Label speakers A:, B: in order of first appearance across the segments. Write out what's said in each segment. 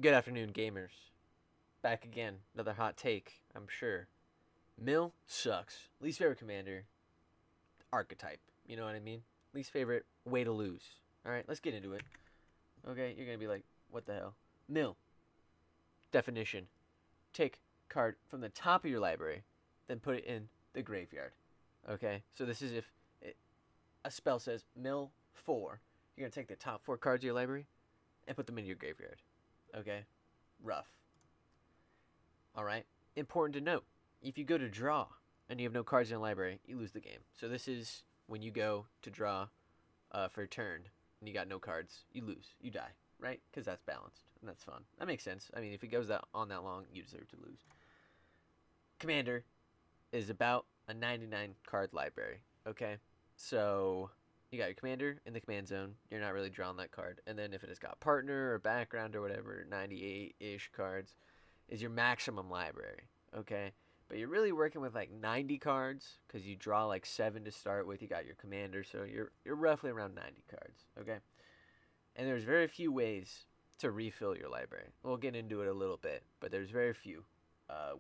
A: Good afternoon, gamers. Back again. Another hot take, I'm sure. Mill sucks. Least favorite commander, archetype. You know what I mean? Least favorite way to lose. Alright, let's get into it. Okay, you're gonna be like, what the hell? Mill. Definition. Take card from the top of your library, then put it in the graveyard. Okay, so this is if a spell says mill 4. You're gonna take the top 4 cards of your library and put them in your graveyard. Okay? Rough. Alright? Important to note, if you go to draw and you have no cards in the library, you lose the game. So this is when you go to draw for a turn and you got no cards, you lose. You die, right? Because that's balanced and that's fun. That makes sense. I mean, if it goes on that long, you deserve to lose. Commander is about a 99 card library, okay? So you got your commander in the command zone. You're not really drawing that card. And then if it has got partner or background or whatever, 98-ish cards is your maximum library, okay? But you're really working with like 90 cards because you draw like 7 to start with. You got your commander, so you're roughly around 90 cards, okay? And there's very few ways to refill your library. We'll get into it a little bit, but there's very few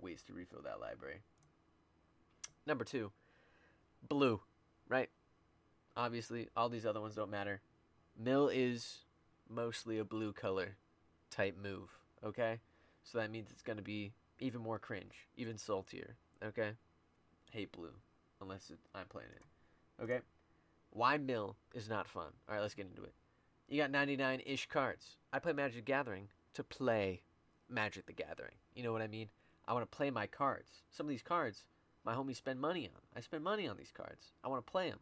A: ways to refill that library. Number 2, blue, right? Obviously, all these other ones don't matter. Mill is mostly a blue color type move, okay? So that means it's going to be even more cringe, even saltier, okay? Hate blue, unless I'm playing it, okay? Why mill is not fun. All right, let's get into it. You got 99-ish cards. I play Magic the Gathering to play Magic the Gathering. You know what I mean? I want to play my cards. Some of these cards, my homies spend money on. I spend money on these cards. I want to play them.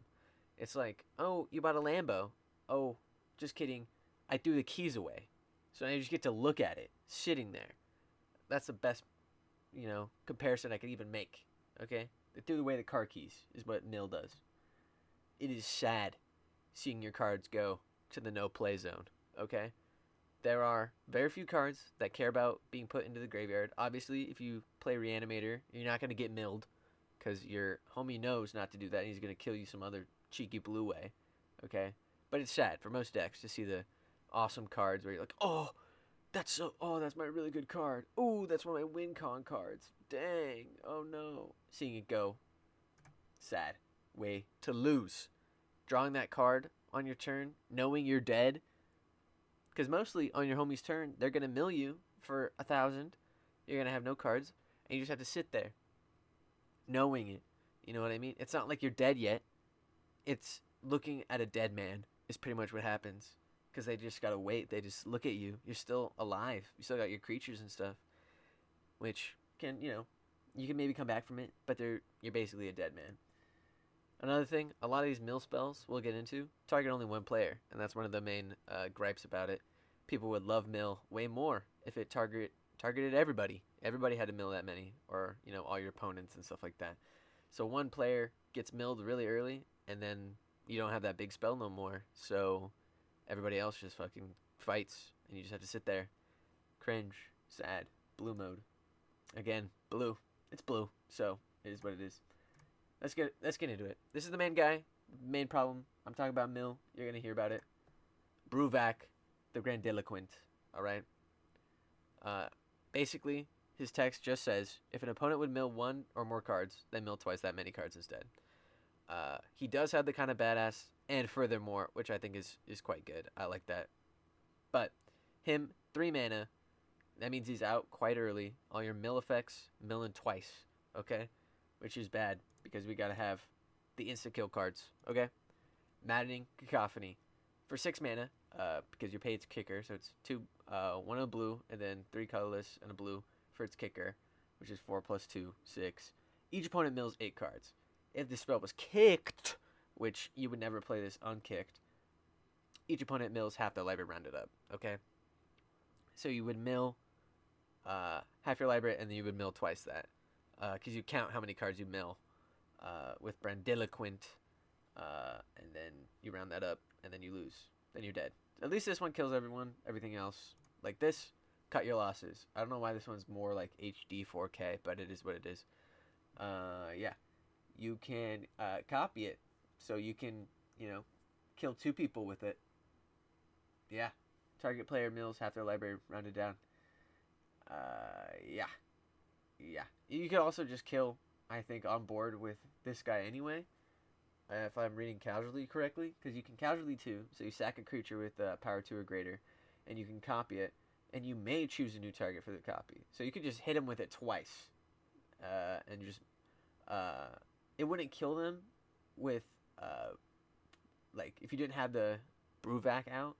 A: It's like, oh, you bought a Lambo. Oh, just kidding. I threw the keys away. So I just get to look at it sitting there. That's the best, comparison I could even make. Okay? They threw away the car keys, is what Nil does. It is sad seeing your cards go to the no play zone. Okay? There are very few cards that care about being put into the graveyard. Obviously, if you play Reanimator, you're not going to get milled because your homie knows not to do that and he's going to kill you some other cheeky blue way. Okay? But it's sad for most decks to see the awesome cards where you're like, that's my really good card. Ooh, that's one of my win con cards. Dang. Oh no. Seeing it go. Sad. Way to lose. Drawing that card on your turn, knowing you're dead. Because mostly on your homie's turn, they're going to mill you for 1,000. You're going to have no cards. And you just have to sit there. Knowing it. You know what I mean? It's not like you're dead yet. It's looking at a dead man is pretty much what happens. Because they just gotta wait. They just look at you. You're still alive. You still got your creatures and stuff, which can you can maybe come back from it, but you're basically a dead man. Another thing, a lot of these mill spells we'll get into target only one player, and that's one of the main gripes about it. People would love mill way more if it targeted everybody. Everybody had to mill that many, or all your opponents and stuff like that. So one player gets milled really early, and then you don't have that big spell no more. So everybody else just fucking fights, and you just have to sit there. Cringe. Sad. Blue mode. Again, blue. It's blue, so it is what it is. Let's get into it. This is the main guy, main problem. I'm talking about Mill. You're gonna hear about it. Bruvac, the Grandiloquent. All right. Uh, Basically, his text just says if an opponent would mill one or more cards, then mill twice that many cards instead. He does have the kind of badass and furthermore, which I think is quite good. I like that. But him, 3 mana, that means he's out quite early. All your mill effects, milling twice, okay? Which is bad because we gotta have the insta kill cards, okay? Maddening Cacophony. For 6 mana, because your paid's kicker, so it's 1 of blue, and then 3 colorless and a blue for its kicker, which is 4 plus 2, 6. Each opponent mills 8 cards. If the spell was kicked, which you would never play this unkicked, each opponent mills half their library rounded up, okay? So you would mill half your library, and then you would mill twice that. Because you count how many cards you mill with Brandiloquent, and then you round that up, and then you lose. Then you're dead. At least this one kills everyone. Everything else, like this, cut your losses. I don't know why this one's more like HD 4K, but it is what it is. Yeah. You can copy it. So you can, kill 2 people with it. Yeah. Target player mills half their library rounded down. Yeah, yeah. You could also just kill. I think on board with this guy anyway. If I'm reading casualty correctly, because you can casualty too. So you sack a creature with power 2 or greater, and you can copy it, and you may choose a new target for the copy. So you could just hit him with it twice, and just it wouldn't kill them with like if you didn't have the Bruvac out,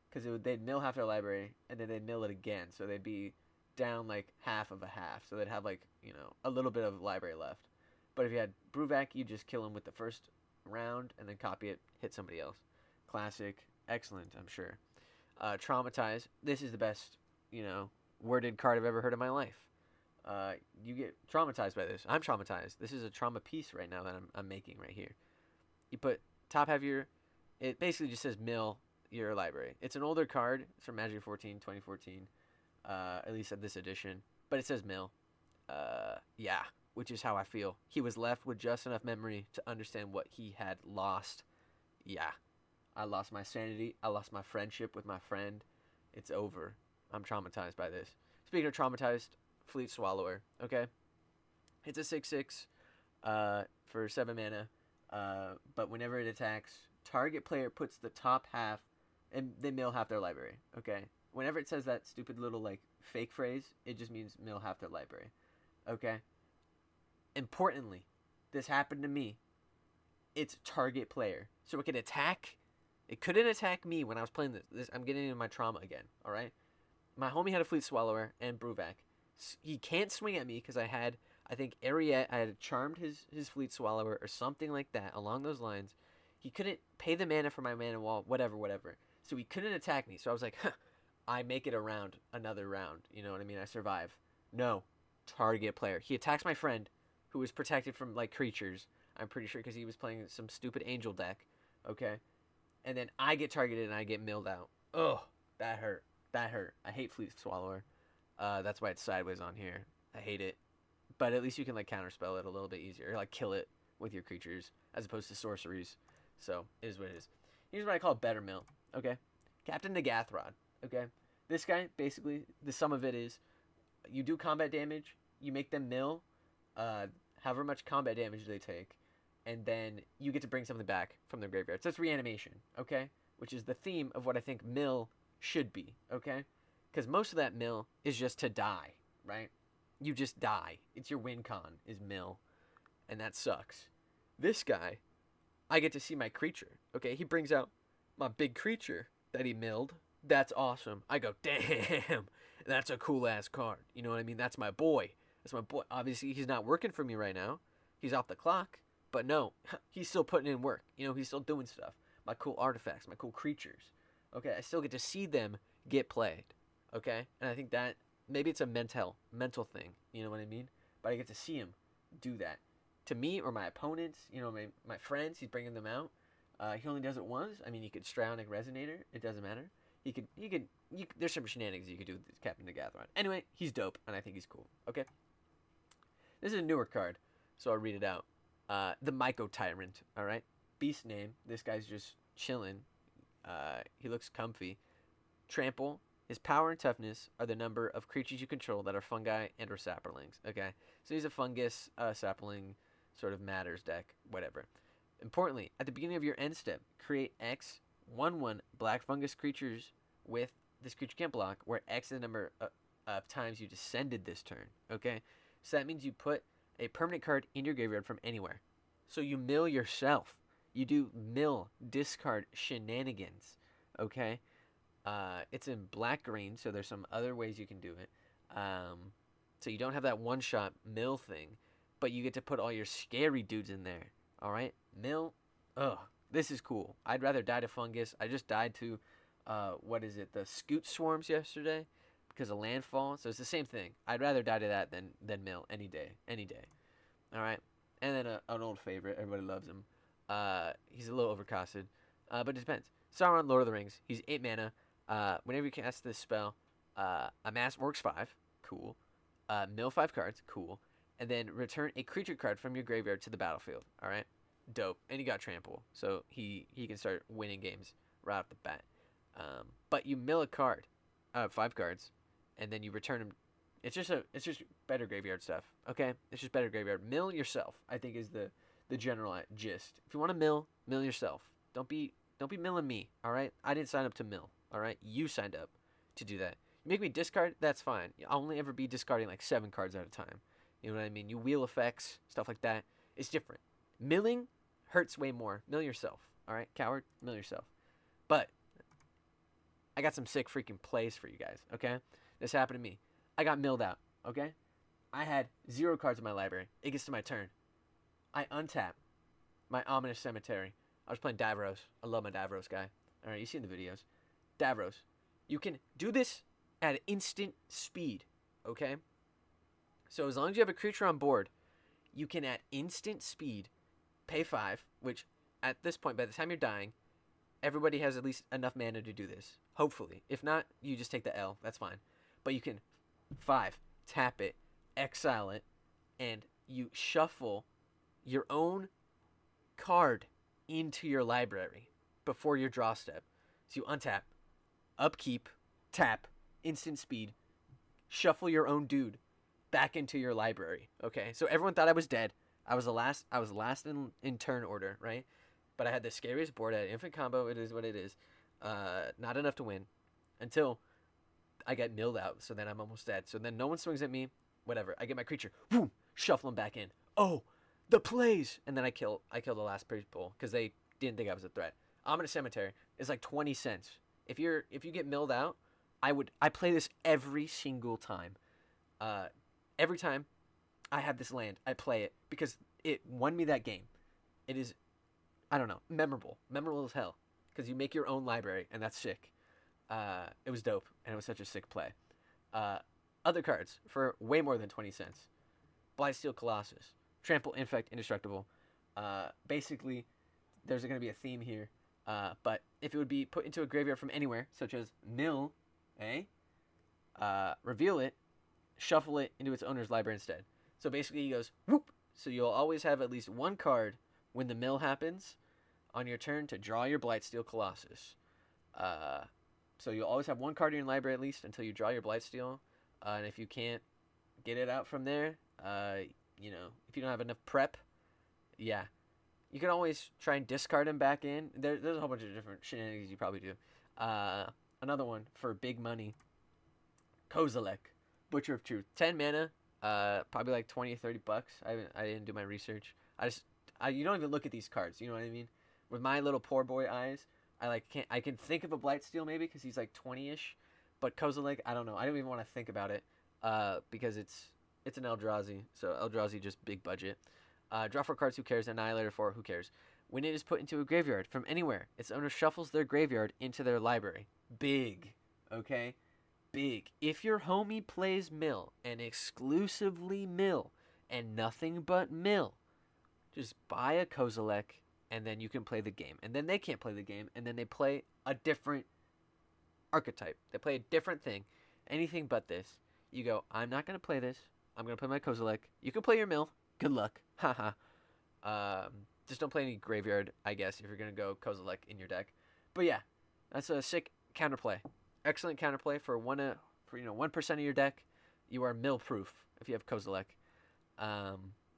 A: because they'd mill half their library and then they'd mill it again, so they'd be down like half of a half, so they'd have like a little bit of library left. But if you had Bruvac, you just kill them with the first round and then copy it, hit somebody else. Classic, excellent, I'm sure. Traumatize. This is the best, worded card I've ever heard in my life. You get traumatized by this. I'm traumatized. This is a trauma piece right now that I'm making right here. You put top half of your. It basically just says mill your library. It's an older card. It's from Magic 14, 2014. At least of this edition. But it says mill. Yeah, which is how I feel. He was left with just enough memory to understand what he had lost. Yeah. I lost my sanity. I lost my friendship with my friend. It's over. I'm traumatized by this. Speaking of traumatized, Fleet Swallower. Okay? It's a 6/6 for 7 mana. But whenever it attacks, target player puts the top half, and they mill half their library. Okay? Whenever it says that stupid little, fake phrase, it just means mill half their library. Okay? Importantly, this happened to me. It's target player. So it can attack. It couldn't attack me when I was playing this. I'm getting into my trauma again, alright? My homie had a Fleet Swallower and Bruvac. He can't swing at me because I think Ariette, I had charmed his Fleet Swallower or something like that along those lines. He couldn't pay the mana for my mana wall, whatever. So he couldn't attack me. So I was like, I make it around another round. You know what I mean? I survive. No. Target player. He attacks my friend who was protected from, creatures. I'm pretty sure because he was playing some stupid angel deck. Okay? And then I get targeted and I get milled out. Ugh. That hurt. I hate Fleet Swallower. That's why it's sideways on here. I hate it. But at least you can, counterspell it a little bit easier. Kill it with your creatures as opposed to sorceries. So, it is what it is. Here's what I call better mill. Okay? Captain Nagathrod. Okay? This guy, basically, the sum of it is you do combat damage, you make them mill, however much combat damage they take, and then you get to bring something back from their graveyard. So it's reanimation, okay? Which is the theme of what I think mill should be, okay? Because most of that mill is just to die, right? You just die. It's your win con is mill, and that sucks. This guy, I get to see my creature, okay? He brings out my big creature that he milled. That's awesome. I go, damn, that's a cool-ass card. You know what I mean? That's my boy. That's my boy. Obviously, he's not working for me right now. He's off the clock. But no, he's still putting in work. He's still doing stuff. My cool artifacts, my cool creatures. Okay, I still get to see them get played. Okay? And I think that maybe it's a mental thing. You know what I mean? But I get to see him do that. To me or my opponents, my friends, he's bringing them out. He only does it once. I mean, he could Straonic Resonator. It doesn't matter. There's some shenanigans you could do with Captain Nagathrod. Anyway, he's dope, and I think he's cool. Okay? This is a newer card, so I'll read it out. The Myco Tyrant, alright? Beast name. This guy's just chilling. He looks comfy. Trample. His power and toughness are the number of creatures you control that are fungi and or saplings. Okay? So he's a fungus, sapling, sort of matters deck, whatever. Importantly, at the beginning of your end step, create X 1/1 black fungus creatures with this creature can't block, where X is the number of times you descended this turn. Okay? So that means you put a permanent card in your graveyard from anywhere. So you mill yourself. You do mill, discard shenanigans. Okay? It's in black-green, so there's some other ways you can do it. So you don't have that one-shot mill thing, but you get to put all your scary dudes in there. Alright? Mill. Ugh. This is cool. I'd rather die to fungus. I just died to, the scoot swarms yesterday because of landfall. So it's the same thing. I'd rather die to that than mill any day. All right, and then an old favorite. Everybody loves him. He's a little overcosted, but it depends. Sauron, Lord of the Rings. He's 8 mana. Whenever you cast this spell, amass orcs 5. Cool. Mill 5 cards. Cool. And then return a creature card from your graveyard to the battlefield. All right, dope. And you got trample, so he can start winning games right off the bat. But you mill a card, 5 cards, and then you return him it's just better graveyard stuff. Okay, it's just better graveyard. Mill yourself, I think, is the general gist. If you want to mill yourself. Don't be milling me. All right, I didn't sign up to mill. All right, you signed up to do that. You make me discard. That's fine. I'll only ever be discarding like 7 cards at a time. You know what I mean? You wheel effects, stuff like that. It's different. Milling hurts way more. Mill yourself. All right, coward, mill yourself. But I got some sick freaking plays for you guys. Okay, this happened to me. I got milled out. Okay, I had 0 cards in my library. It gets to my turn. I untap my Ominous Cemetery. I was playing Davros. I love my Davros guy. All right, you've seen the videos. Davros. You can do this at instant speed, okay? So as long as you have a creature on board, you can at instant speed pay 5, which at this point, by the time you're dying, everybody has at least enough mana to do this. Hopefully. If not, you just take the L. That's fine. But you can 5, tap it, exile it, and you shuffle your own card into your library before your draw step. So you untap, upkeep, tap, instant speed, shuffle your own dude back into your library. Okay, so everyone thought I was dead. I was last in turn order, right? But I had the scariest board. I had infinite combo. It is what it is. Not enough to win until I get milled out. So then I'm almost dead. So then no one swings at me. Whatever. I get my creature. Boom. Shuffle them back in. Oh, the plays. And then I kill the last people because they didn't think I was a threat. Ominous Cemetery is like 20 cents. If you get milled out, I play this every single time. Every time I have this land, I play it because it won me that game. It is, I don't know, memorable as hell because you make your own library and that's sick. It was dope and it was such a sick play. Other cards for way more than 20 cents. Blightsteel Colossus, Trample, Infect, Indestructible. Basically, there's going to be a theme here. But if it would be put into a graveyard from anywhere, such as mill, reveal it, shuffle it into its owner's library instead. So basically he goes, whoop! So you'll always have at least one card when the mill happens on your turn to draw your Blightsteel Colossus. So you'll always have one card in your library at least until you draw your Blightsteel. And if you can't get it out from there, if you don't have enough prep, yeah. You can always try and discard him back in. There's a whole bunch of different shenanigans you probably do. Another one for big money. Kozilek, Butcher of Truth. 10 mana, probably like 20 or 30 bucks. I didn't do my research. You don't even look at these cards, you know what I mean? With my little poor boy eyes, I can think of a Blightsteel maybe because he's like 20-ish. But Kozilek, I don't know. I don't even want to think about it because it's an Eldrazi. So Eldrazi just big budget. Draw 4 cards, who cares? Annihilator 4, who cares? When it is put into a graveyard from anywhere, its owner shuffles their graveyard into their library. Big, okay? Big. If your homie plays mill and exclusively mill and nothing but mill, just buy a Kozilek and then you can play the game. And then they can't play the game and then they play a different archetype. They play a different thing. Anything but this. You go, I'm not going to play this. I'm going to play my Kozilek. You can play your mill. Good luck. Haha. Just don't play any graveyard, I guess, if you're going to go Kozilek in your deck. But yeah, that's a sick counterplay. Excellent counterplay for 1% of your deck. You are mill proof if you have Kozilek.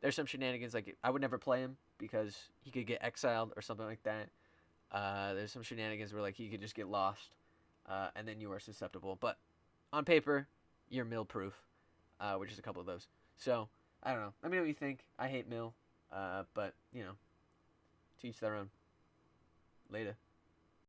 A: There's some shenanigans like I would never play him because he could get exiled or something like that. There's some shenanigans where like he could just get lost, and then you are susceptible. But on paper, you're mill proof, which is a couple of those. So I don't know. Let me know what you think. I hate mill, but to each their own. Later.